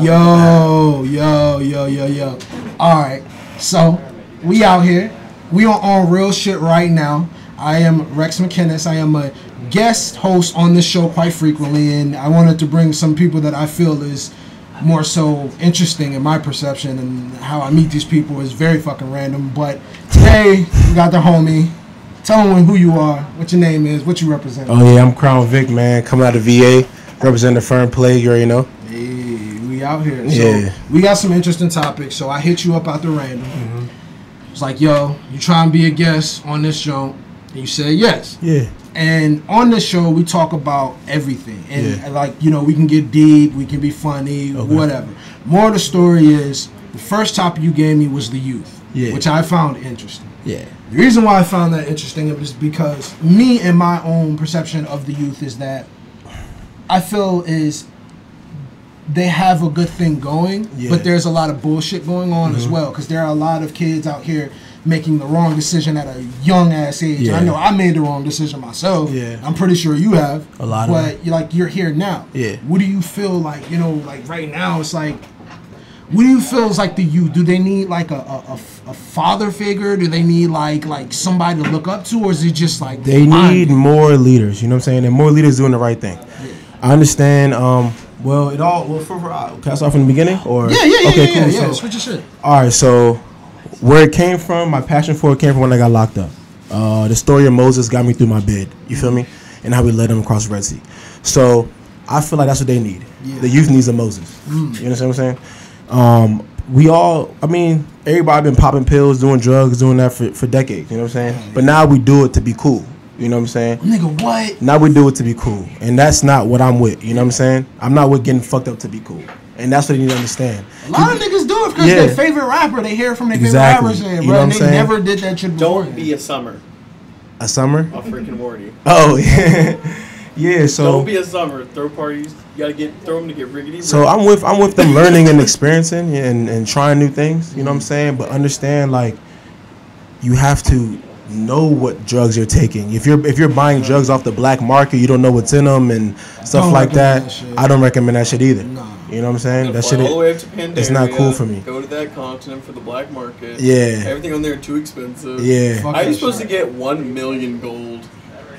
Yo. All right, so we out here. We are on real shit right now. I am Rex McKinnis. I am a guest host on this show quite frequently, and I wanted to bring some people that I feel is more so interesting in my perception, and how I meet these people is very fucking random. But today we got the homie. Tell them who you are, what your name is, what you represent. Oh yeah, I'm Krown Vic, man. Coming out of VA, representing the firm play. You already know. Hey, we out here. Yeah. So we got some interesting topics. So I hit you up out the random. Mm-hmm. It's like, yo, you try and be a guest on this show, and you said yes. Yeah. And on this show, we talk about everything. And like, you know, we can get deep, we can be funny, whatever. More of the story is, the first topic you gave me was the youth, which I found interesting. Yeah. The reason why I found that interesting is because me and my own perception of the youth is that I feel is they have a good thing going, but there's a lot of bullshit going on as well, because there are a lot of kids out here making the wrong decision at a young ass age. And I know I made the wrong decision myself. I'm pretty sure you have. A lot but you're here now. What do you feel like, you know, like right now it's like, what do you feel is like the youth? Do they need like a father figure? Do they need like somebody to look up to, or is it just like they need more leaders? You know what I'm saying? And more leaders doing the right thing. I understand. Well, can I start from the beginning? Or okay, cool. So, switch your shit. All right, so where it came from, my passion for it came from when I got locked up. The story of Moses got me through my bid. You feel me? And how we led them across the Red Sea. So I feel like that's what they need. The youth needs a Moses. You understand what I'm saying? We all, I mean, everybody been popping pills, doing drugs, doing that for decades, you know what I'm saying? But now we do it to be cool, you know what I'm saying? Nigga, what? Now we do it to be cool, and that's not what I'm with, you know what I'm saying? I'm not with getting fucked up to be cool, and that's what you need to understand. A lot of niggas do it because their favorite rapper, they hear from their favorite rappers, and you know they never did that shit before. Don't be a Summer. A Summer? I'll freaking warn you. Oh, yeah. Yeah, so don't be a Summer. Throw parties. You gotta throw them to get riggedy. So I'm with them learning and experiencing and trying new things. You know what I'm saying? But understand, like, you have to know what drugs you're taking. If you're buying drugs off the black market, you don't know what's in them and stuff like that. I don't recommend that shit either. Nah. You know what I'm saying? That shit. All the way up to Pandaria, it's not cool for me. Go to that continent for the black market. Yeah. Everything on there too expensive. Yeah. How are you supposed to get 1 million gold?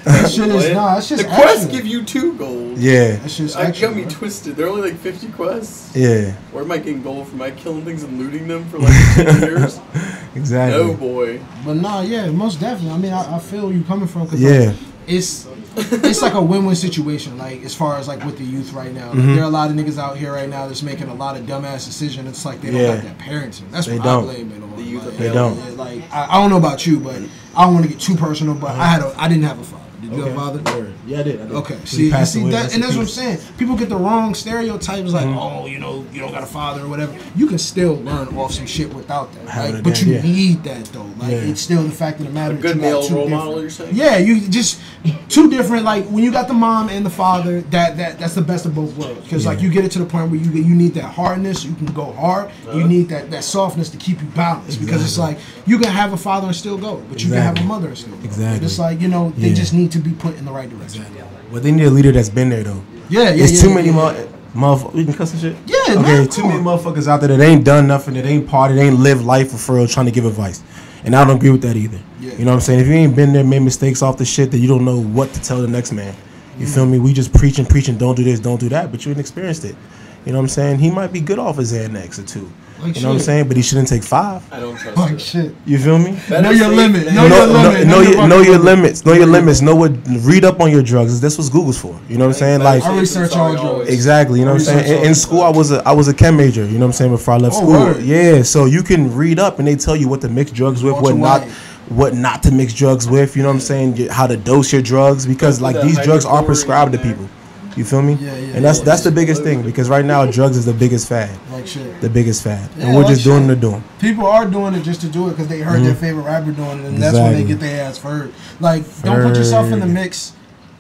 That shit is that's just the quests give you 2 gold. Yeah. That's just I got me twisted. They're only like 50 quests. Yeah. Where am I getting gold from? Am I killing things and looting them for like 10 years? Exactly. No, boy. But nah, most definitely. I mean, I feel where you coming from. Cause yeah. Like, it's like a win-win situation. Like as far as like with the youth right now, like, there are a lot of niggas out here right now that's making a lot of dumbass decisions. It's like they don't got that parenting. That's what I blame it on. The youth they don't. Like I don't know about you, but I don't want to get too personal. But I didn't have a father. Did you have a father? Yeah, I did. Okay. See that, and that's what I'm saying. People get the wrong stereotypes, like, oh, you know, you don't got a father or whatever. You can still learn off some shit without that. Like, but you need that though. Like, it's still the fact of the matter. A good male role model, you're saying? Yeah, you just two different. Like when you got the mom and the father, that's the best of both worlds. Because like you get it to the point where you need that hardness. You can go hard. You need that softness to keep you balanced. Because it's like you can have a father and still go, but you can have a mother and still go. Exactly. It's like, you know, they just need to be put in the right direction. Well, they need a leader that's been there though. There's too many motherfuckers. You can cuss and shit. Yeah. Okay. Too many motherfuckers out there that ain't done nothing, that ain't partied, that ain't lived life for real, trying to give advice. And I don't agree with that either. You know what I'm saying? If you ain't been there, made mistakes off the shit, then you don't know what to tell the next man. You feel me? We just preaching, don't do this, don't do that, but you ain't experienced it. You know what I'm saying? He might be good off his Xanax or 2. Like you know what I'm saying? But he shouldn't take 5. I don't trust like it. shit. You feel me? Know your limit. Know your limits. Know your limits. Know what. Read up on your drugs. That's what Google's for. You know what I'm saying? Like I research all drugs. Exactly. You know what I'm saying? In school, I was a chem major. You know what I'm saying? Before I left school. Word. Yeah. So you can read up and they tell you what to mix drugs with, what not to mix drugs with. You know what I'm saying? How to dose your drugs, because like these drugs are prescribed to people. You feel me? And that's the biggest thing, because right now drugs is the biggest fad. Like shit. The biggest fad. And we're just doing it to do them. People are doing it just to do it because they heard their favorite rapper doing it, and that's when they get their ass heard. Like, don't put yourself in the mix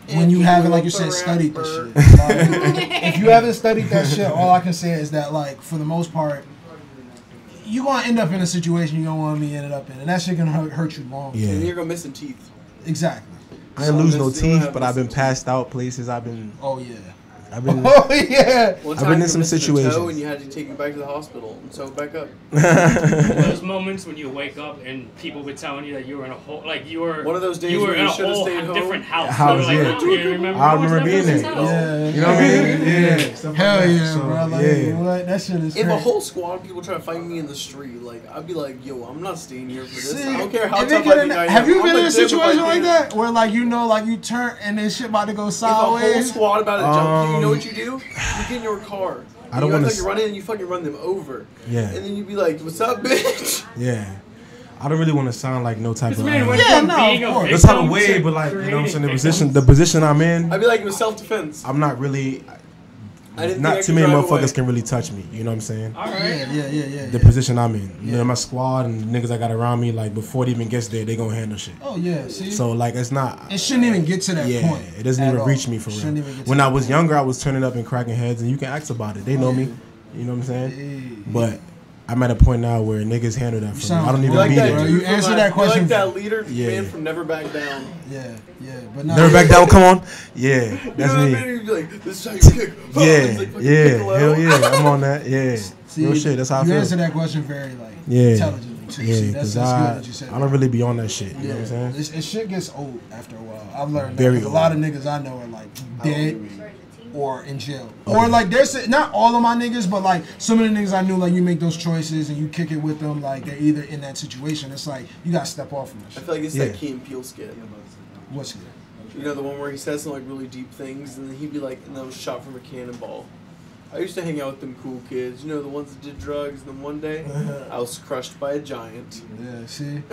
when you haven't, like you said, studied this shit. Like, if you haven't studied that shit, all I can say is that, like, for the most part, you're going to end up in a situation you don't want to be ended up in, and that shit can hurt you long. Yeah. And you're going to miss some teeth. Exactly. I didn't lose no teeth, but I've been passed out places. I've been. Oh yeah. I've been. Oh yeah. One I've time been in you some missed a toe situations. and you had to take him back to the hospital and sew it back up. Those moments when you wake up and people were telling you that you were in a whole, like you were One of those days you were where in you a should've whole stayed home. different house. House, They were yeah. like, oh, you remember? I what's remember that being person's there. house? Yeah. You know what I mean? Yeah. Stuff like Hell that. yeah, So, bro. Like, yeah. what? That shit is If crazy. a whole squad of people try to fight me in the street, like I'd be like, yo, I'm not staying here for this. See, I don't care how if tough it I get think I am. have you I'm been in a legit if I situation like can. that where like you know like you turn and then shit about to go If a whole sideways? squad about to jump you, you know what you do? You get in your car. I don't want wanna to. You run in and you fucking run them over. Yeah. And then you be like, what's up, bitch? Yeah. I don't really want to sound like no type This of. man went Yeah, from no, being of a course. no type of victim way, to but like you know what I'm saying. creating The position I'm in. I'd be like, it was self-defense. I'm not really. I didn't Not think I too could many drive motherfuckers away. can really touch me. You know what I'm saying? All right. Yeah. The position I'm in. You know, my squad and the niggas I got around me, like before it even gets there, they gonna handle shit. Oh yeah. See, So like it's not. it shouldn't even get to that Yeah, point. it doesn't at even all. reach me for Shouldn't real. even get to When that I was point. younger, I was turning up and cracking heads, and you can ask about it. They know me. You know what I'm saying? But I'm at a point now where niggas handle that for me. sound I don't like even like be that, there. bro. dude You from answered like- that question. You're like that leader Yeah. man from Never Back Down. Yeah. But no, Never back down. Come on. Yeah, You that's know what I me. mean? You'd be like, this is how you kick. Yeah, It's like fucking yeah, Piccolo. hell yeah. I'm on that. Yeah, See, real shit. That's how I you feel. answered that question very like Yeah. intelligently too. Yeah, See, because that's good that you said. I don't really be on that shit. You Yeah, know what I'm saying? it shit gets old after a while. I've learned Very that 'cause a lot of niggas I know are like dead or in jail, or like there's not all of my niggas, but like some of the niggas I knew, like you make those choices and you kick it with them, like they're either in that situation. It's like you gotta step off from that I shit. feel like it's Yeah. that Key and Peele skit. What's good? You know, the one where he says some like really deep things, and then he'd be like, and that was shot from a cannonball. I used to hang out with them cool kids, you know, the ones that did drugs. And then one day, I was crushed by a giant. Yeah, see.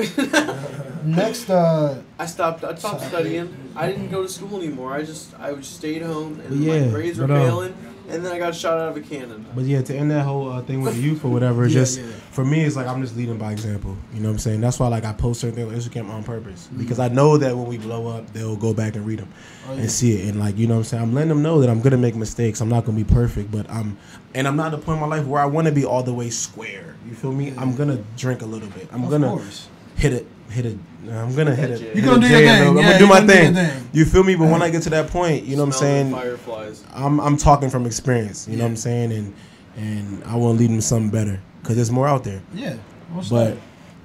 Next, I stopped studying. I didn't go to school anymore. I just stayed home, and Yeah, my grades were but, failing. And then I got shot out of a cannon. But yeah, to end that whole thing with the youth or whatever, it's Yeah, just yeah. for me, it's like I'm just leading by example. You know what I'm saying? That's why like I post certain things on Instagram on purpose because I know that when we blow up, they'll go back and read them and see it. And like you know what I'm saying, I'm letting them know that I'm gonna make mistakes. I'm not gonna be perfect, but I'm not at the point in my life where I want to be all the way square. You feel me? I'm gonna drink a little bit. I'm of gonna course. hit it. I'm gonna hit it. You hit gonna a do your J a thing. little. Yeah, I'm gonna do you my gonna do your thing. thing. You feel me? But when I get to that point, you know what I'm Smelling saying? Fireflies. I'm talking from experience. You know what I'm saying? And I want to lead them to something better because there's more out there. Yeah. What's But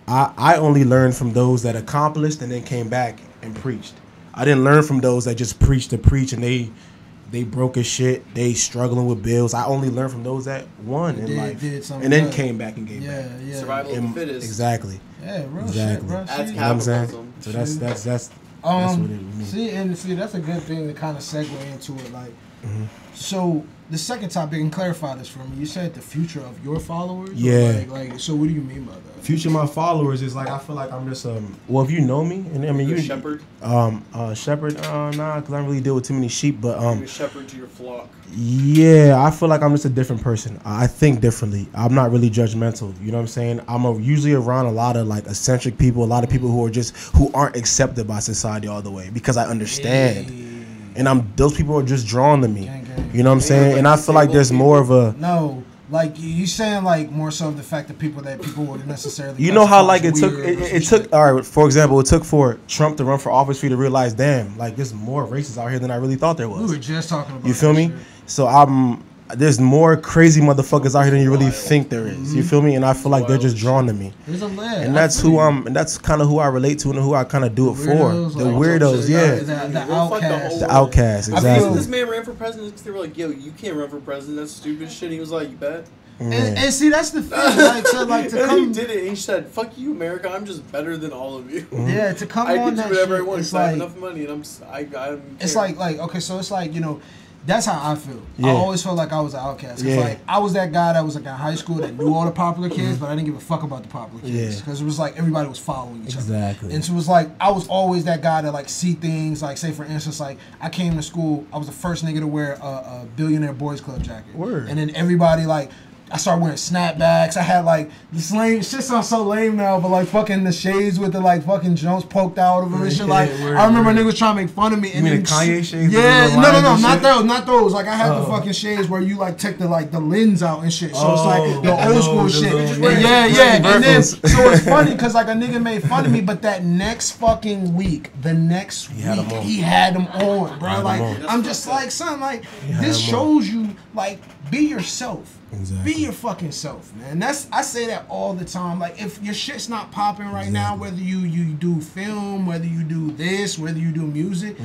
I only learned from those that accomplished and then came back and preached. I didn't learn from those that just preached to preach and they broke as shit. They struggling with bills. I only learned from those that won in life did something and then good. came back and gave back. Yeah. Survival of And- the fittest. Exactly. Yeah, real Exactly. shit, bro. That's See? You know what I'm saying? capitalism. So that's what it means. See, that's a good thing to kind of segue into it. Like, Mm-hmm. so the second topic, and clarify this for me. You said the future of your followers. Or Yeah. Like, so what do you mean by that? Future of my followers is like I feel like I'm just well if you know me and I mean You're you a shepherd. shepherd nah because I don't really deal with too many sheep but You're a shepherd to your flock. yeah I feel like I'm just a different person. I think differently. I'm not really judgmental, you know what I'm saying? I'm usually around a lot of like eccentric people, a lot of people who aren't accepted by society all the way because I understand and those people are just drawn to me, Gang. you know what I'm saying? And I feel like there's more of a No, like you saying like more so the fact that people would necessarily. you know how like it classify took as weird or it some took shit. all right for example it took for Trump to run for office for you to realize damn like there's more racists out here than I really thought there was. We were just talking about. You feel that me? shit. So there's more crazy motherfuckers out here than you really think there is. You feel me? And I feel like they're just drawn to me. There's a lag. And that's and that's kind of who I relate to and who I kind of do it for. Weirdos, The like, weirdos, yeah. The Well, fuck the outcast. whole The world. outcasts, I mean, when exactly. this man ran for president, 'cause they were like, "Yo, you can't run for president. That's stupid as shit." He was like, "You bet." And see, that's the thing. Like, to And he come. did it. And he said, "Fuck you, America. I'm just better than all of you. Yeah, to come I on can do that whatever I shit, want it's because I have like enough money, and I'm it's like okay, so it's like that's how I feel. Yeah. I always felt like I was an outcast. 'Cause, Yeah. like I was that guy that was like in high school that knew all the popular kids, but I didn't give a fuck about the popular kids Yeah. because it was like everybody was following each other. Exactly. And so it was like I was always that guy that like see things like say for instance like I came to school, I was the first nigga to wear a Billionaire Boys Club jacket. Word. And then everybody like I started wearing snapbacks. I had like this lame shit sounds so lame now, but like fucking the shades with the like fucking Jones poked out of them and shit. Like I remember niggas trying to make fun of me. You mean the Kanye shades? Yeah, no, not those. Like I had the fucking shades where you like take the lens out and shit. So it's like the old school shit. And then so it's funny because like a nigga made fun of me, but that next fucking week, he had them on, bro. Like I'm just like, son, like this shows you like be yourself. Exactly. Be your fucking self, man. I say that all the time. Like if your shit's not popping right now, whether you do film, whether you do this, whether you do music,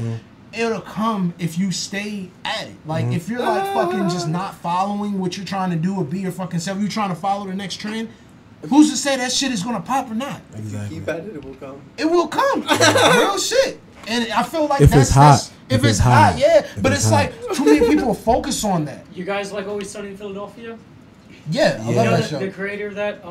it'll come if you stay at it. Like if you're like fucking just not following what you're trying to do or be your fucking self, you're trying to follow the next trend. Who's to say that shit is gonna pop or not? Exactly. Keep at it, it will come. It will come. Real shit. And I feel like if it's hot, yeah. But it's like too many people focus on that. You guys like Always Sunny in Philadelphia? Yeah, I love that show. The creator of that,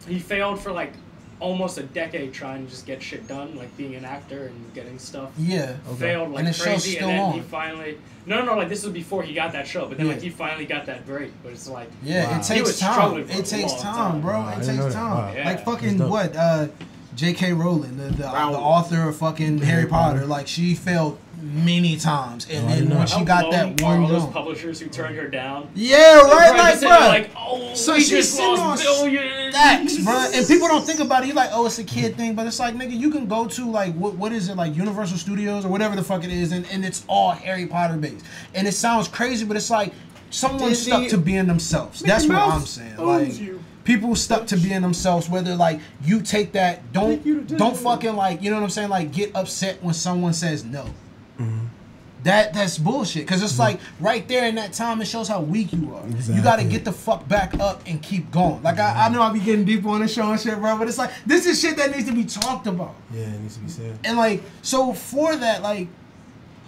he failed for like almost a decade trying to just get shit done, like being an actor and getting stuff. Yeah. Failed like and the crazy, show's still and then on. he finally. No, like this was before he got that show, but then like he finally got that break. But it's like it takes time. It takes time, bro. Wow, it takes time. Yeah. Like fucking what? J.K. Rowling, the author of fucking Harry Potter, like she failed many times, and then when she got that one all those jump, publishers who turned her down. Yeah, right, like bro. Like, oh, so we she's just lost billions. Stacks, bro. And people don't think about it. You're like, oh, it's a kid thing, but it's like, nigga, you can go to like what is it, like Universal Studios or whatever the fuck it is, and it's all Harry Potter based. And it sounds crazy, but it's like someone stuck to being themselves. That's what I'm saying. Like. People stuck to being themselves, whether like you take that, don't fucking like, you know what I'm saying, like get upset when someone says no. That's bullshit, because it's like right there in that time it shows how weak you are. You got to get the fuck back up and keep going. Like I know I be getting deep on the show and shit, bro, but it's like this is shit that needs to be talked about. Yeah, it needs to be said. And like, so for that, like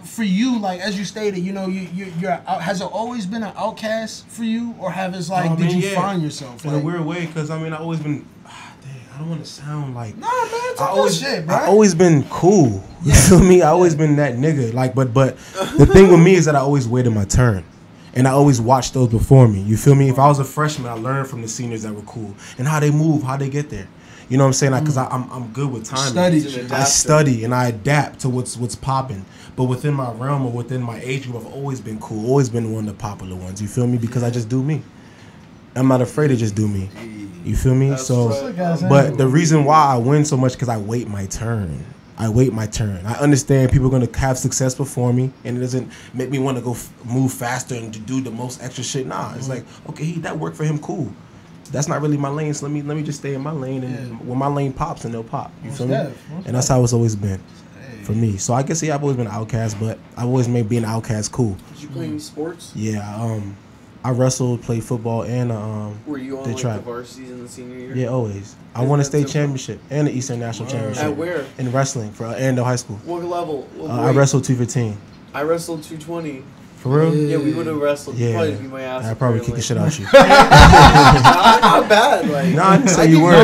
for you, like as you stated, you know, you're out, has it always been an outcast for you, or have it's like did you find yourself in a weird way? Because I mean, I always been. I don't want to sound like. Nah, man, talk that shit, bro. I always been cool. You feel me? I always been that nigga. Like, but the thing with me is that I always waited my turn. And I always watched those before me. You feel me? If I was a freshman, I learned from the seniors that were cool and how they move, how they get there. You know what I'm saying? Like, cause I'm good with timing. I study and I adapt to what's popping. But within my realm or within my age group, I've always been cool. Always been one of the popular ones. You feel me? Because I just do me. I'm not afraid to just do me. You feel me? But the reason why I win so much because I wait my turn. I understand people are going to have success before me, and it doesn't make me want to go move faster and to do the most extra shit. Nah, it's like, okay, that worked for him, cool. That's not really my lane, so let me just stay in my lane, and when my lane pops, and they'll pop. You feel me? And that's how it's always been for me. So I guess I've always been an outcast, but I've always made being an outcast cool. Did you play any sports? Yeah, I wrestled, played football, and were you on like the varsities in the senior year? Yeah, always. I won a state championship and the Eastern National Championship. At where? In wrestling for Arendelle High School. What level? I wrestled 215. I wrestled 220. For real? Yeah, we would have wrestled. Yeah. Probably beat my ass. I'd probably kick the shit out you. Not bad. Like, no, I didn't say you were. I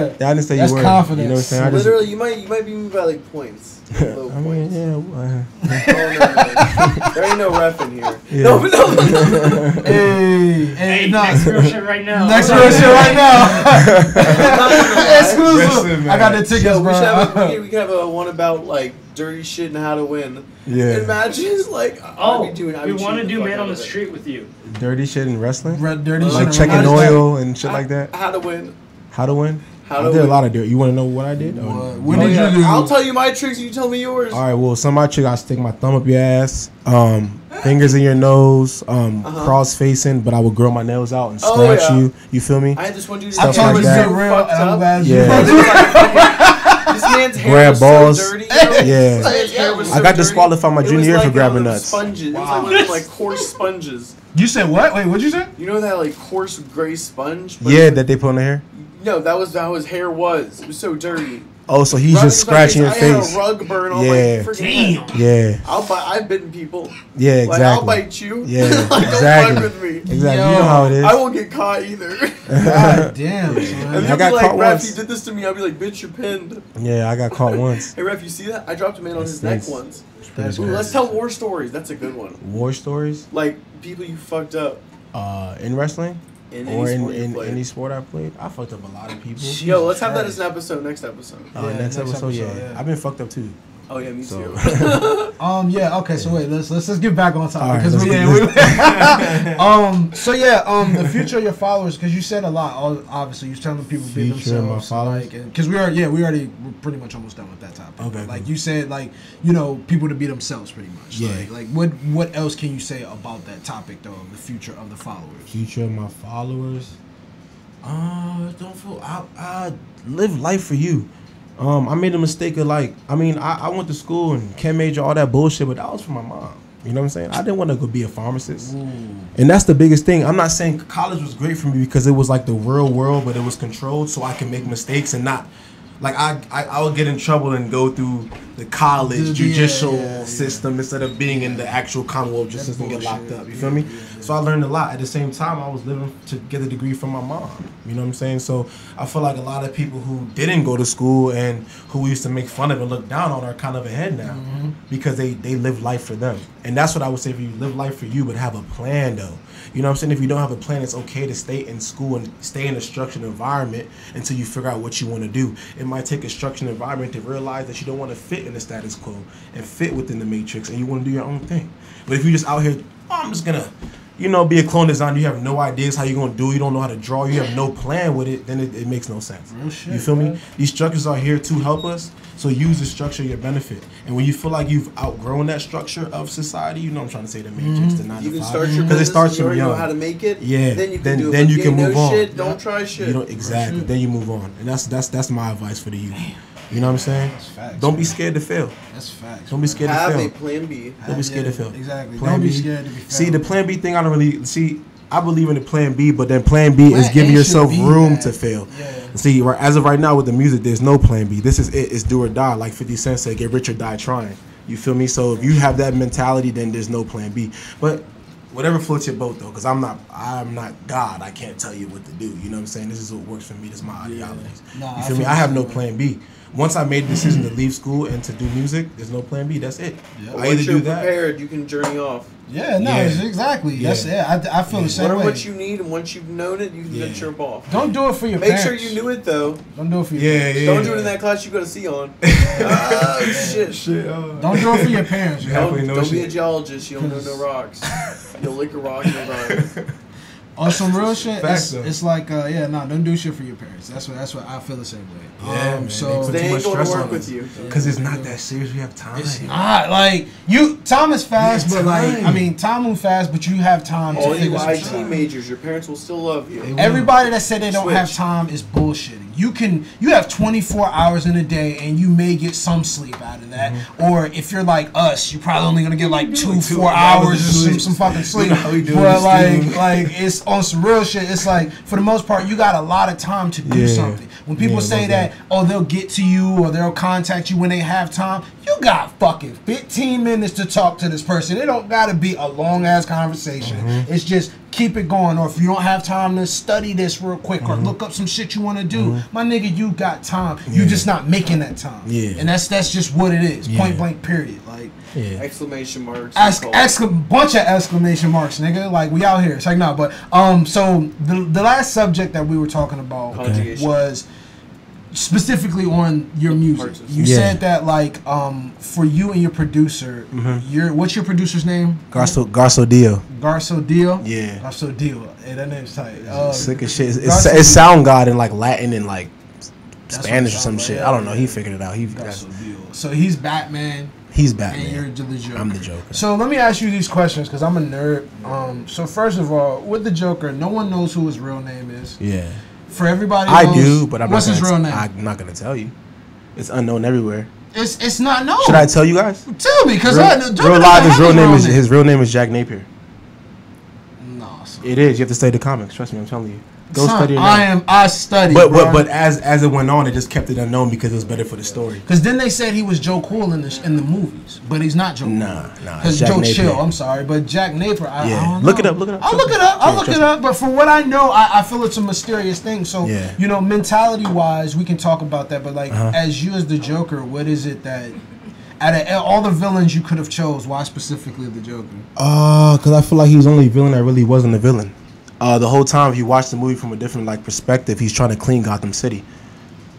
didn't say you were. Confidence. You know what I'm saying? Literally, you might be moved by like points. I mean, yeah. There ain't no ref in here. Yeah. No. Hey, next real shit right now. Next real shit right now. Exclusive. I got the tickets, bro. We can have a one about like dirty shit and how to win. Yeah. Imagine like we want to do man on the street with you. Dirty shit in wrestling? Dirty shit. Like checking oil and shit like that? How to win. How to win? I did a lot of dirt. You want to know what I did? What did you do? I'll tell you my tricks. You tell me yours. All right. Well, some of my tricks, I stick my thumb up your ass, fingers in your nose, cross facing, but I would grow my nails out and scratch you. You feel me? I had this one dude. I told you to get real. I'm glad you. This man's hair grab was balls. so dirty. Yeah. I got disqualified my junior year for grabbing nuts. Sponges. Wow. It was like one of them, like coarse sponges. You said what? Wait, what'd you say? You know that like coarse gray sponge? Yeah, that they put on the hair. No, that was how his hair was. It was so dirty. Oh, so he's just scratching your face. I had a rug burn on my freaking head. Yeah. I've bitten people. Yeah, exactly. Like, I'll bite you. Yeah, like, exactly. Don't fuck with me. Exactly. You know how it is. I won't get caught either. God damn. And I got like, caught ref, once. he did this to me. I'll be like, bitch, you're pinned. Yeah, I got caught once. Hey, ref, you see that? I dropped a man on his neck once. That's Ooh, let's tell war stories. That's a good one. War stories? Like people you fucked up. In wrestling? In or any sport you in played. any sport I played. I fucked up a lot of people. Yo, let's have that as an episode. Next episode. Yeah, Next episode, yeah. yeah. I've been fucked up too. Oh yeah, me So- too. Yeah. Okay. So wait, let's get back on topic All right, because let's the future of your followers, because you said a lot. Obviously, you're telling people to be Future of my themselves. followers? Because we're pretty much almost done with that topic. Okay, Like cool. you said, like people to be themselves, pretty much. Yeah. Like what else can you say about that topic though? Of the future of the followers. Future of my followers. Don't feel. I live life for you. I made a mistake of I went to school and chem major, all that bullshit, but that was for my mom. You know what I'm saying? I didn't want to go be a pharmacist. Ooh. And that's the biggest thing. I'm not saying college was great for me because it was like the real world, but it was controlled so I can make mistakes and not. Like I would get in trouble and go through the college judicial system instead of being in the actual Commonwealth justice system and get locked up. You feel me? So I learned a lot. At the same time, I was living to get a degree from my mom. You know what I'm saying? So I feel like a lot of people who didn't go to school and who we used to make fun of and look down on are kind of ahead now because they live life for them. And that's what I would say for you. Live life for you, but have a plan though. You know what I'm saying? If you don't have a plan, it's okay to stay in school and stay in a structured environment until you figure out what you want to do. It might take a structured environment to realize that you don't want to fit in the status quo and fit within the matrix and you want to do your own thing. But if you're just out here, I'm just going to, be a clone designer, you have no ideas how you're going to do it, you don't know how to draw, you have no plan with it, then it makes no sense. Real shit, You feel man. me? These structures are here to help us, so use the structure to your benefit. And when you feel like you've outgrown that structure of society, you know what I'm trying to say, the matrix, the 9 You to can 5. start your Because business. it starts You from already know young. how to make it. Yeah, Then you can then- do it. then But you can know move on. Shit, don't try shit. You don't exactly. Then you move on, and that's my advice for the youth. You know what I'm saying? That's facts, Don't be man. scared to fail. That's facts. Don't be scared to Have fail. a plan B. Don't be scared to fail. Exactly. Plan Don't be B. scared to be. See, the plan B thing, I don't really see. I believe in the plan B, but then plan B is Plan giving A yourself should be room that. to fail. Yeah. See, as of right now with the music, there's no plan B. This is it. It's do or die. Like 50 Cent said, get rich or die trying. You feel me? So if you have that mentality, then there's no plan B. But whatever floats your boat, though, because I'm not God. I can't tell you what to do. You know what I'm saying? This is what works for me. This is my ideologies. Nah, You I feel me? feel I have the no same way. plan B. Once I made the decision to leave school and to do music, there's no plan B. That's it. Yeah. I Once either you're do that. prepared, you can journey off. Yeah, no, Yeah. exactly. Yeah. That's it. I feel the same Learn way. what you need, and once you've known it, you can Yeah. venture off. Don't do it for your Make parents. sure you knew it though. Don't do it for your Yeah, parents. yeah. Don't do it in that class you got to see on. Oh shit. Don't do it for your parents. Yeah. Yo. Halfway know Don't be a shit. geologist. You don't know no rocks. You'll lick a rock and you'll die. On some real shit, Facts, though. it's like, don't do shit for your parents. That's what I feel the same way. Yeah, man, so they They too ain't much going to stress work on with us. you. Because it's not that serious. We have time. it's not like time is fast, You but have like time. time moves fast, but you have time to All you figure some IT shit out. majors, your parents will still love you. Everybody that said they don't have Switch. time is bullshitting. You have 24 hours in a day, and you may get some sleep out of that. Or if you're like us, you're probably only gonna get like 4 hours or some fucking sleep. You know how we do But this, like it's on some real shit. It's like for the most part, you got a lot of time to do Yeah. something. When people Yeah, say love that, they'll get to you or they'll contact you when they have time, you got fucking 15 minutes to talk to this person. It don't gotta be a long ass conversation. It's just keep it going. Or if you don't have time to study this real quick or look up some shit you want to do, my nigga, you got time. You just not making that time. Yeah. And that's just what it is. Yeah. Point blank. Period. Like. Yeah. Exclamation marks. Bunch of exclamation marks, nigga. Like we out here. It's like no, but so the last subject that we were talking about Conjugation. was specifically on your music. Parts of You Yeah. said that like for you and your producer, what's your producer's name? Garso Dio. Garso Dio. Yeah. Garso Dio. Hey, that name's tight. Sick as shit. Garso It's sound god in like Latin and like That's Spanish or what it some sounds shit. like. I don't know. He figured it out. Garso Dio. So he's Batman. He's And you're Batman. the Joker. I'm the Joker. So let me ask you these questions because I'm a nerd. So first of all, with the Joker, no one knows who his real name is. Yeah. For everybody, I knows, do, but what's his real name? I'm not gonna tell you. It's unknown everywhere. It's not known. Should I tell you guys? Tell me? Because Real live, his real name is Jack Napier. No, son. It is. You have to study the comics. Trust me, I'm telling you. Go Son, study it now. I studied. But as it went on, it just kept it unknown because it was better for the story. Because then they said he was Joe Cool in the movies, but he's not Joe Cool. Nah. Because Jack Joe Napier. Chill, I'm sorry, but Jack Napier, I don't know. Look it up. I'll look it up. I'll look trust it me. up. But from what I know, I feel it's a mysterious thing. So, Yeah. mentality-wise, we can talk about that. But, like, as you as the Joker, what is it that, out of all the villains you could have chose, why specifically the Joker? Because I feel like he was the only villain that really wasn't a villain. The whole time, if you watch the movie from a different like perspective, he's trying to clean Gotham City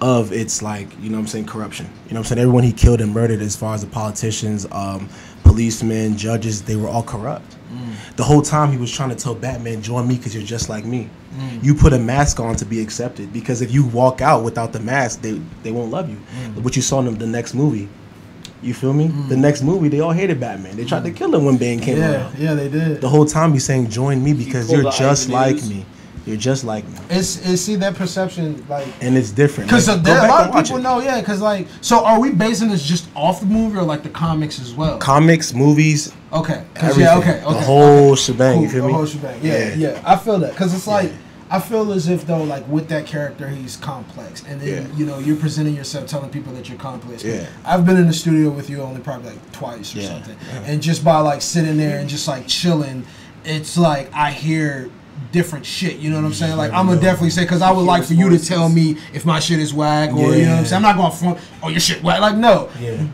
of its like, you know what I'm saying, corruption. You know what I'm saying? Everyone he killed and murdered, as far as the politicians, policemen, judges, they were all corrupt. The whole time he was trying to tell Batman, join me because you're just like me. You put a mask on to be accepted, because if you walk out without the mask, they won't love you. What you saw in the next movie, you feel me? The next movie, they all hated Batman. They tried to kill him when Bane came around. Yeah, they did. The whole time he's saying, join me because you're just like me. You're just like me. It's see that perception, like, and it's different because like, a lot of people know. Yeah, because like, so are we basing this just off the movie or like the comics as well? Comics, movies. Okay. Everything. Yeah. Okay. The whole shebang. Cool. You feel me? The whole shebang. Yeah. I feel that, because it's like, I feel as if though, like with that character, he's complex, and then you know you're presenting yourself, telling people that you're complex. Yeah. I've been in the studio with you only probably like twice or something, and just by like sitting there and just like chilling, it's like I hear different shit. You know what I'm saying? Like I'm gonna definitely say, because I would like for you to tell me if my shit is whack, or you know what I'm saying. I'm not going front. Oh, your shit whack. Like no,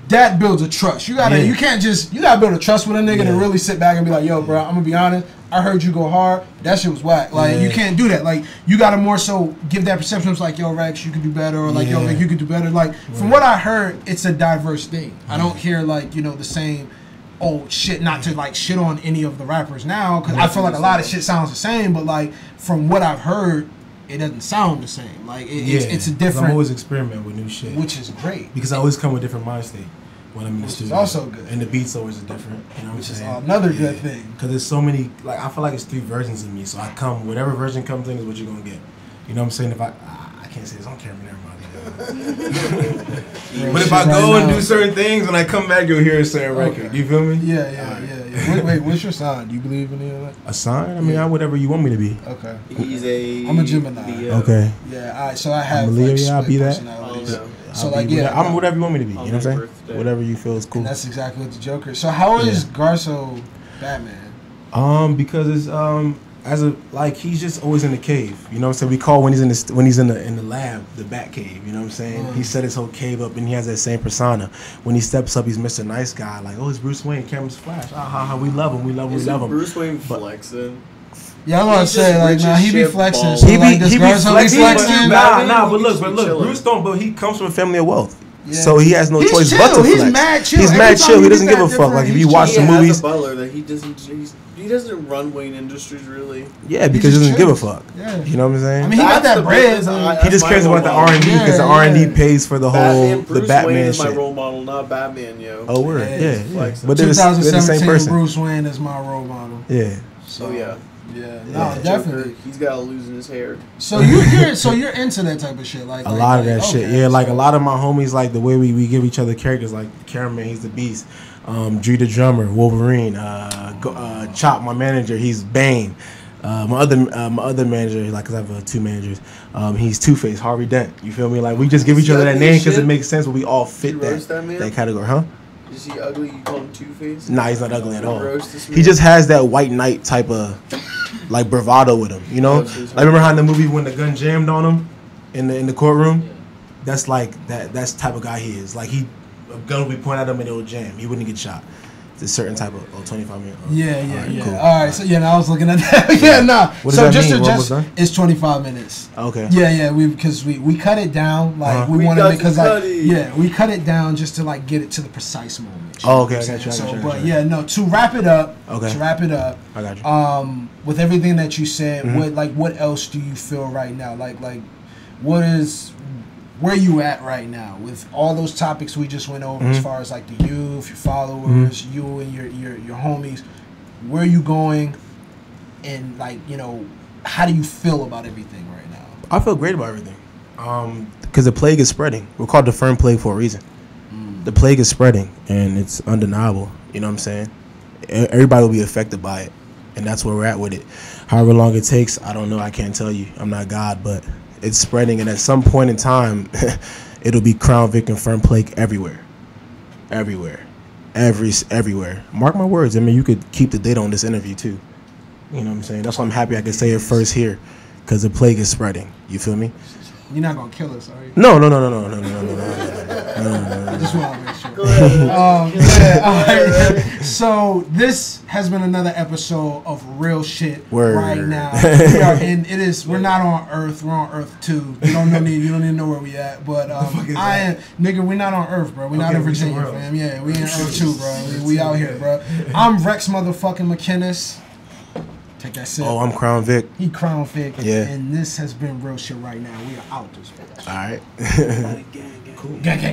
that builds a trust. You gotta, you can't just, you gotta build a trust with a nigga to really sit back and be like, yo, bro, I'm gonna be honest. I heard you go hard. That shit was whack. Like you can't do that. Like you gotta more so give that perception. It's like, yo, Rex, you could do better, or like, yo, Rex, you could do better. Like from what I heard, it's a diverse thing. I don't hear like, you know, the same old shit. Not to like shit on any of the rappers now, because I feel like a lot of shit sounds the same. But like from what I've heard, it doesn't sound the same. Like it's a different. I'm always experimenting with new shit, which is great, because I always come with different mind state when I'm in the studio. It's also good, and the beats always are different. You know what I'm saying? Which is another good thing, because there's so many. Like I feel like it's 3 versions of me, so I come whatever version comes in is what you're gonna get. You know what I'm saying? If I can't say this on camera, never mind. But if I go and do certain things, when I come back, you'll hear a certain record. You feel me? Yeah. Wait, what's your sign? Do you believe in any of that? A sign? I mean, I'm whatever you want me to be. Okay. I'm a Gemini. Leo. Okay. Yeah. All right. So I have. I'm a Leo. Like, I'll be that. So like, I'm whatever you want me to be. You know what I'm saying? Birthday. Whatever you feel is cool. And that's exactly what the Joker. So how is Garso Batman? Because it's he's just always in the cave. You know what I'm saying? We call when he's in the lab, the Bat Cave. You know what I'm saying? He set his whole cave up, and he has that same persona. When he steps up, he's Mr. Nice Guy. Like, oh, it's Bruce Wayne. Cameras flash. We love him. We love him. Bruce Wayne flexing? Yeah, I was gonna say, like, nah, he be flexing. So he be flexing. Nah, but look, Bruce don't. But he comes from a family of wealth. Yeah. So he has no choice but to flex. He's mad chill. He's mad chill. He doesn't give a fuck. Like if you watch the movies, he has a butler that he doesn't run Wayne Industries really. Yeah, because he doesn't give a fuck. Yeah. You know what I'm saying? I mean, he got that bread. He just cares about the R&D, because the R&D pays for the whole the Batman Wayne is shit. my role model, not Batman, yo. Oh, word. Yeah. But they're the 2017 same person. Bruce Wayne is my role model. Yeah. So yeah. Yeah, no, definitely. He's got a lose in his hair. So you're into that type of shit, like a lot of that shit. Yeah, like a lot of my homies, like the way we give each other characters, like Cameraman, he's the Beast. Dre the drummer, Wolverine. Chop, my manager, he's Bane. My other manager, like, cause I have 2 managers. He's Two-Face, Harvey Dent. You feel me? Like we just give each other that name because it makes sense, but we all fit that category, huh? Is he ugly? You call him Two-Face? Nah, he's not ugly at all. He just has that white knight type of like bravado with him, you know. I remember how in the movie when the gun jammed on him in the courtroom. Yeah. That's like that's the type of guy he is. Like a gun would be pointed at him and it would jam. He wouldn't get shot. It's a certain type of 25 minutes. Yeah. Cool. All right, so I was looking at that. Yeah, nah. What does that mean? It's 25 minutes. Okay. Yeah, because we cut it down, like we wanted to, because like we cut it down just to like get it to the precise moment. Oh, okay. I got you. To wrap it up. Okay. To wrap it up. I got you. With everything that you said, what else do you feel right now? Like where you at right now with all those topics we just went over, as far as like the youth, your followers, you and your homies, where are you going, and like, how do you feel about everything right now? I feel great about everything, because the plague is spreading. We're called the Fern Plague for a reason. The plague is spreading, and it's undeniable. You know what I'm saying? Everybody will be affected by it, and that's where we're at with it. However long it takes, I don't know. I can't tell you. I'm not God, but it's spreading, and at some point in time, it'll be Krown Vic and Fern Plague everywhere. Everywhere. Mark my words. I mean, you could keep the date on this interview, too. You know what I'm saying? That's why I'm happy I can say it first here, because the plague is spreading. You feel me? You're not going to kill us, are you? No. I just want to make sure. Go ahead. Yeah, so this has been another episode of Real Shit right now. We are in. It is. We're not on Earth. We're on Earth 2. You don't need to know where we at. But nigga, we're not on Earth, bro. We're not in Virginia, fam. Yeah, we in Earth 2, bro. We out here, bro. I'm Rex motherfucking McKinnis. Take that sip. Oh, I'm Krown Vic. He Krown Vic. Yeah. And this has been Real Shit right now. We are out this bitch. All right. Cool. Gang.